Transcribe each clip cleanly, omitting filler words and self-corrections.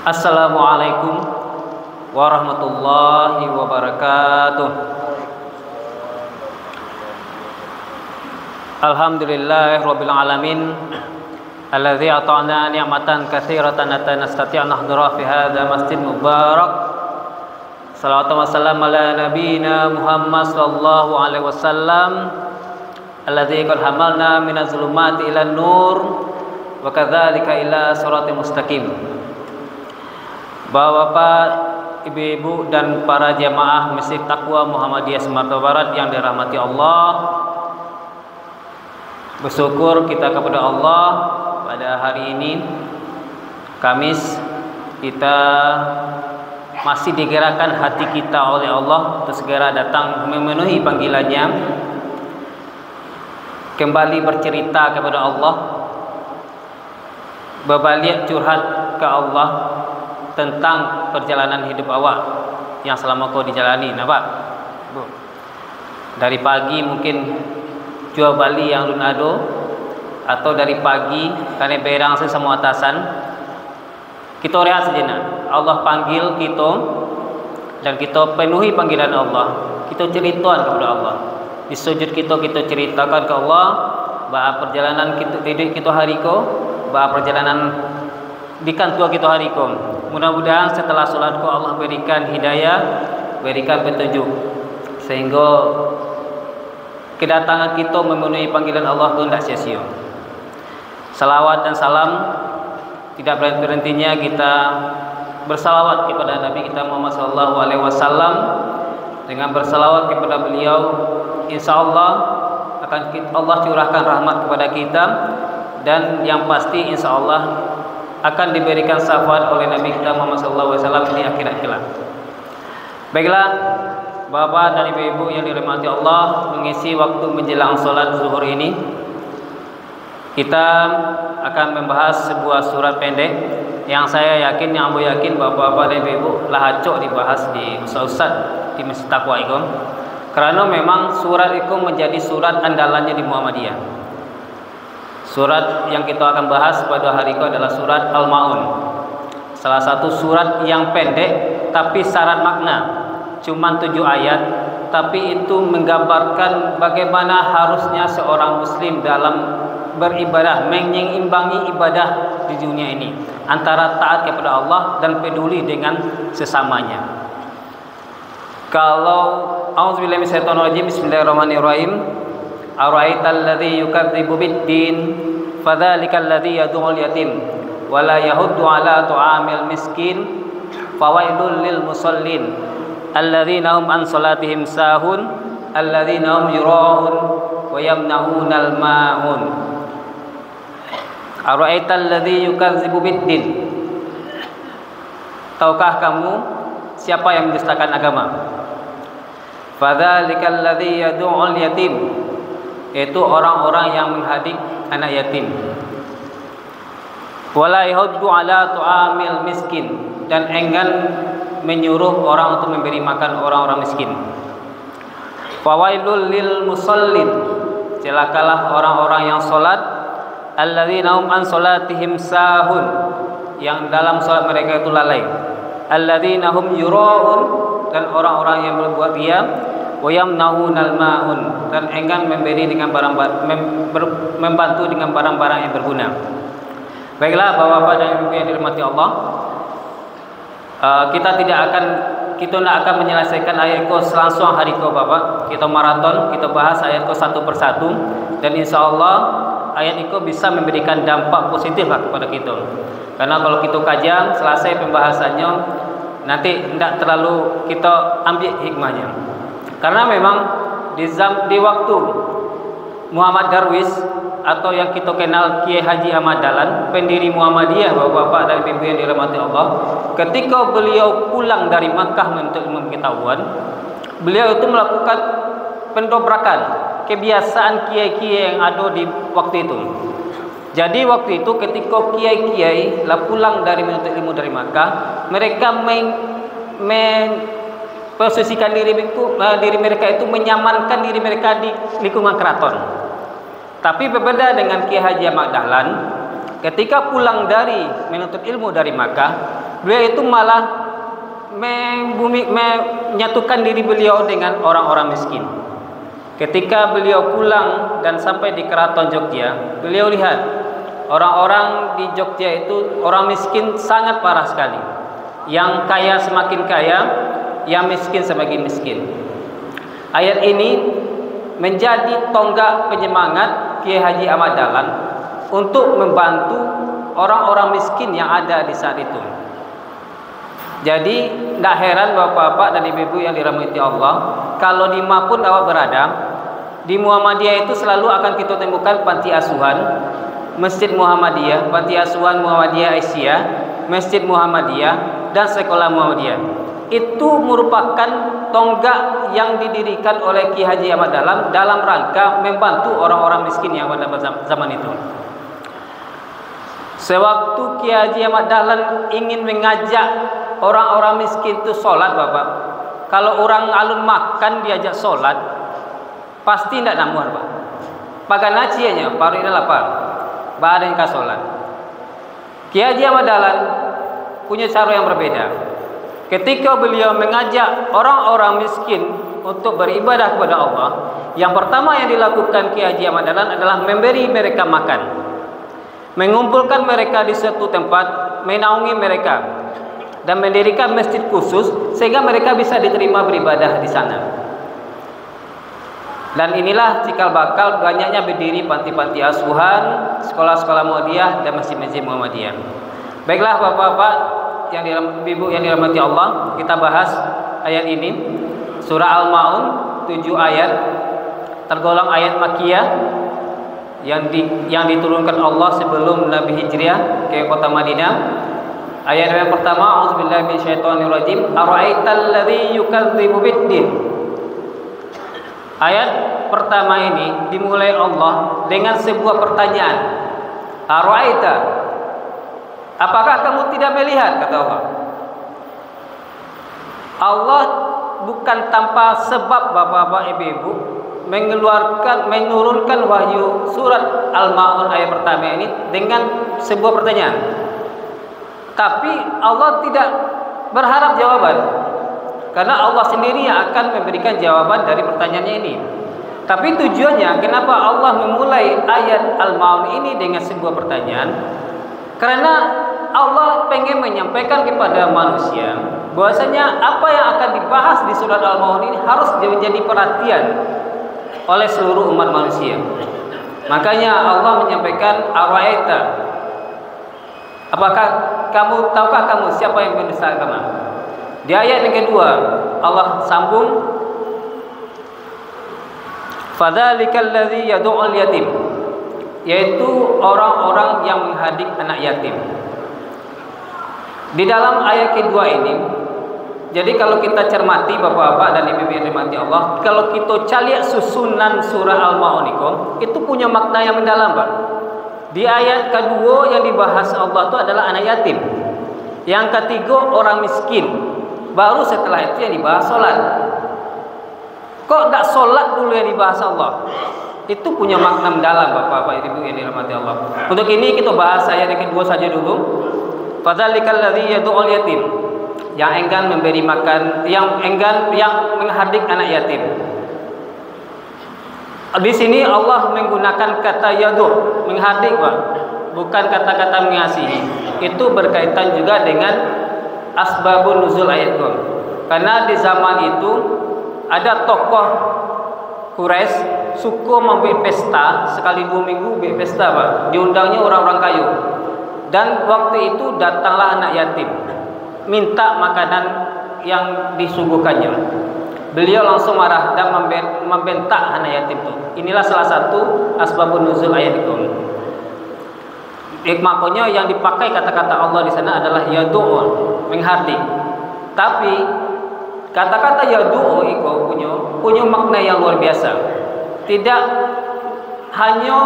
Assalamualaikum warahmatullahi wabarakatuh. Alhamdulillahirabbil alamin alladzi ata'ana ni'matan katsiratan nastati'u nahdura fi hadzal masjid mubarak. Salawatu wassalamu ala nabiyyina Muhammad sallallahu alaihi wasallam alladzi qad hamalna minaz zulumati ilan nur wa kadzalika ila siratal mustaqim. Bapak-bapak, ibu-ibu dan para jamaah Masjid Taqwa Muhammadiyah Sumatera Barat yang dirahmati Allah, bersyukur kita kepada Allah pada hari ini Kamis kita masih digerakkan hati kita oleh Allah untuk segera datang memenuhi panggilannya, kembali bercerita kepada Allah, berbalik curhat ke Allah tentang perjalanan hidup awak yang selama kau dijalani. Nampak? Bu. Dari pagi mungkin jual bali yang lunado, atau dari pagi karena berang sama atasan, kita rehat sejenak. Allah panggil kita dan kita penuhi panggilan Allah. Kita ceritakan kepada Allah. Di sujud kita ceritakan ke Allah bahwa perjalanan kita hidup kita hari ko, bahwa perjalanan di kantor kita hari ko. Mudah-mudahan setelah salatku Allah berikan hidayah, berikan petunjuk sehingga kedatangan kita memenuhi panggilan Allah itu tidak sia-sia. Salawat dan salam tidak berhenti-berhentinya kita bersalawat kepada Nabi kita Muhammad sallallahu alaihi wasallam. Dengan bersalawat kepada beliau, insyaallah akan Allah curahkan rahmat kepada kita, dan yang pasti insyaallah akan diberikan syafaat oleh Nabi kita Muhammad sallallahu alaihi wasallam di akhirat kelak. Baiklah, Bapak dan Ibu-ibu yang dirahmati Allah, mengisi waktu menjelang salat zuhur ini kita akan membahas sebuah surat pendek yang saya yakin, yang ambo yakin Bapak-bapak dan Ibu lah acok dibahas di ustaz-ustaz di Masjid Taqwa itu, karena memang surat itu menjadi surat andalannya di Muhammadiyah. Surat yang kita akan bahas pada hari ini adalah surat Al-Maun. Salah satu surat yang pendek tapi syarat makna, cuma 7 ayat, tapi itu menggambarkan bagaimana harusnya seorang muslim dalam beribadah, menyeimbangi ibadah di dunia ini antara taat kepada Allah dan peduli dengan sesamanya. Kalau auzubillahi minasyaitonir rajim, bismillahirrahmanirrahim. Ara'aital ladzi yukadzibu bid-din fadzalikal ladzi yad'ul yatim wa la yahuddu 'ala tu'amil miskin fawailul lil musallin alladzina hum an salatihim sahun alladzina hum yura'un wa yamna'unal ma'un. Ara'aital ladzi yukadzibu bid-din. Tahukah kamu siapa yang mendustakan agama? Fadzalikal ladzi yad'ul yatim, yaitu orang-orang yang menghadik anak yatim. Wala yahuddu 'ala tu'amil miskin, dan enggan menyuruh orang untuk memberi makan orang-orang miskin. Fawailul lil musallin, celakalah orang-orang yang salat, alladzina hum an salatihim sahun, yang dalam salat mereka itu lalai. Alladzina hum yura'un, dan orang-orang yang berbuat diam, wa yamna'unal ma'un, dan enggan memberi dengan membantu dengan barang-barang yang berguna. Baiklah Bapak-bapak dan Ibu yang dirahmati Allah, kita tidak akan menyelesaikan ayat ko langsung hari ko Bapak. Kita maraton, kita bahas ayat ko satu persatu, dan insyaallah ayat itu bisa memberikan dampak positif lah kepada kita. Karena kalau kita kajang selesai pembahasannya, nanti tidak terlalu kita ambil hikmahnya. Karena memang di waktu Muhammad Darwis, atau yang kita kenal Kiai Haji Ahmad Dahlan, pendiri Muhammadiyah, Bapak-bapak dan Ibu yang dirahmati Allah, ketika beliau pulang dari Makkah menuntut ilmu pengetahuan, beliau itu melakukan pendobrakan kebiasaan kiai-kiai yang ada di waktu itu. Jadi waktu itu ketika kiai-kiai lah pulang dari menuntut ilmu dari Makkah, mereka posisikan diri mereka itu menyamankan diri mereka di lingkungan keraton. Tapi berbeda dengan Kiai Haji Ahmad Dahlan, ketika pulang dari menuntut ilmu dari Makkah, beliau itu malah menyatukan diri beliau dengan orang-orang miskin. Ketika beliau pulang dan sampai di keraton Jogja, beliau lihat orang-orang di Jogja itu orang miskin sangat parah sekali. Yang kaya semakin kaya, yang miskin semakin miskin. Ayat ini menjadi tonggak penyemangat Kiai Haji Ahmad Dahlan untuk membantu orang-orang miskin yang ada di saat itu. Jadi tidak heran bapak-bapak dan ibu-ibu yang dirahmati Allah, kalau di manapun awak berada, di Muhammadiyah itu selalu akan kita temukan panti asuhan, Masjid Muhammadiyah, panti asuhan Muhammadiyah Asia, Masjid Muhammadiyah, dan sekolah Muhammadiyah. Itu merupakan tonggak yang didirikan oleh Ki Haji Ahmad Dahlan dalam rangka membantu orang-orang miskin yang pada zaman itu. Sewaktu Ki Haji Ahmad Dahlan ingin mengajak orang-orang miskin itu sholat, bapak, kalau orang alun makan diajak sholat, pasti tidak namuar, pak. Pagan nacianya, paru ini lapar, badan ka sholat. Ki Haji Ahmad Dahlan punya cara yang berbeda. Ketika beliau mengajak orang-orang miskin untuk beribadah kepada Allah, yang pertama yang dilakukan Ki Haji Ahmad Dahlan adalah memberi mereka makan, mengumpulkan mereka di suatu tempat, menaungi mereka, dan mendirikan masjid khusus sehingga mereka bisa diterima beribadah di sana. Dan inilah cikal bakal banyaknya berdiri panti-panti asuhan, sekolah-sekolah Muhammadiyah, dan masjid-masjid Muhammadiyah. Baiklah bapak-bapak yang ibu yang dirahmati Allah, kita bahas ayat ini. Surah Al-Maun 7 ayat, tergolong ayat Makkiyah yang diturunkan Allah sebelum Nabi Hijriah ke kota Madinah. Ayat yang pertama, A'udzubillahi minasyaitonirrajim. Ara'aital ladzi yukadzibu biddin. Ayat pertama ini dimulai Allah dengan sebuah pertanyaan. Ara'aita, apakah kamu tidak melihat, kata Allah. Allah bukan tanpa sebab bapak-bapak ibu-ibu menurunkan wahyu surat Al-Maun ayat pertama ini dengan sebuah pertanyaan. Tapi Allah tidak berharap jawaban, karena Allah sendiri yang akan memberikan jawaban dari pertanyaannya ini. Tapi tujuannya kenapa Allah memulai ayat Al-Maun ini dengan sebuah pertanyaan? Karena Allah pengen menyampaikan kepada manusia bahwasanya apa yang akan dibahas di surat Al-Maun ini harus menjadi perhatian oleh seluruh umat manusia. Makanya Allah menyampaikan Ara'aita, tahukah kamu siapa yang menista agama? Di ayat yang kedua Allah sambung, fadzalikal ladzi yad'ul yatim, yaitu orang-orang yang menghadik anak yatim. Di dalam ayat kedua ini, jadi kalau kita cermati bapak-bapak dan ibu-ibu yang dirahmati Allah, kalau kita caliak susunan surah Al-Maun itu punya makna yang mendalam, Pak. Di ayat kedua yang dibahas Allah itu adalah anak yatim. Yang ketiga orang miskin. Baru setelah itu yang dibahas sholat. Kok tidak sholat dulu yang dibahas Allah? Itu punya makna mendalam bapak-bapak ibu yang dirahmati Allah. Untuk ini kita bahas ayat yang kedua saja dulu. Fadzalikal ladzi yad'ul yatim, yang enggan memberi makan, yang menghardik anak yatim. Di sini Allah menggunakan kata yadu, menghardik, Pak, bukan kata-kata mengasihi. Itu berkaitan juga dengan asbabun nuzul ayat itu. Karena di zaman itu ada tokoh Quraisy suka membuat pesta sekali 2 minggu, buat pesta, Pak. Diundangnya orang-orang kayu. Dan waktu itu datanglah anak yatim, minta makanan yang disuguhkannya. Beliau langsung marah dan membentak anak yatim itu. Inilah salah satu asbabun nuzul ayat itu. Makanya yang dipakai kata-kata Allah di sana adalah yadu'u, menghardik. Tapi kata-kata yadu'u itu punya makna yang luar biasa. Tidak hanya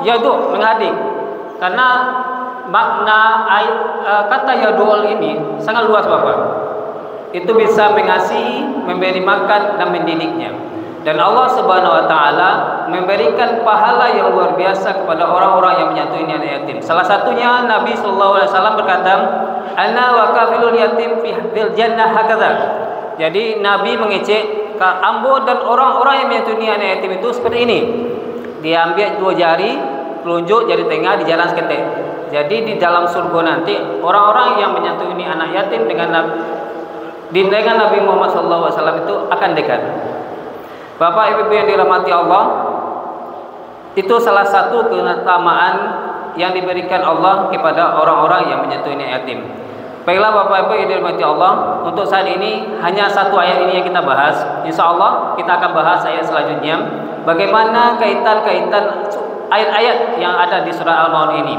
yadu', menghardik. Karena makna kata yadu'u ini sangat luas, Bapak. Itu bisa mengasihi, memberi makan, dan mendidiknya. Dan Allah Subhanahu wa taala memberikan pahala yang luar biasa kepada orang-orang yang menyantuni anak yatim. Salah satunya Nabi sallallahu alaihi wasallam berkata, "Ana wa kafilul yatim fil jannah hakadha." Jadi Nabi mengecek ambo dan orang-orang yang menyantuni anak yatim itu seperti ini. Dia ambil 2 jari, telunjuk jari tengah di jalan seketik. Jadi di dalam surga nanti orang-orang yang menyantuni anak yatim dengan Nabi Muhammad sallallahu alaihi wasallam itu akan dekat. Bapak Ibu yang dirahmati Allah, itu salah satu keutamaan yang diberikan Allah kepada orang-orang yang menyantuni yatim. Baiklah Bapak Ibu yang dirahmati Allah, untuk saat ini hanya satu ayat ini yang kita bahas. Insya Allah kita akan bahas ayat selanjutnya. Bagaimana kaitan-kaitan ayat-ayat yang ada di surah Al-Maun ini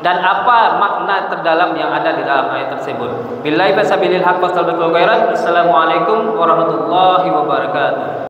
dan apa makna terdalam yang ada di dalam ayat tersebut. Billahi fasabilil haqq wastabaqul khairat. Assalamualaikum warahmatullahi wabarakatuh.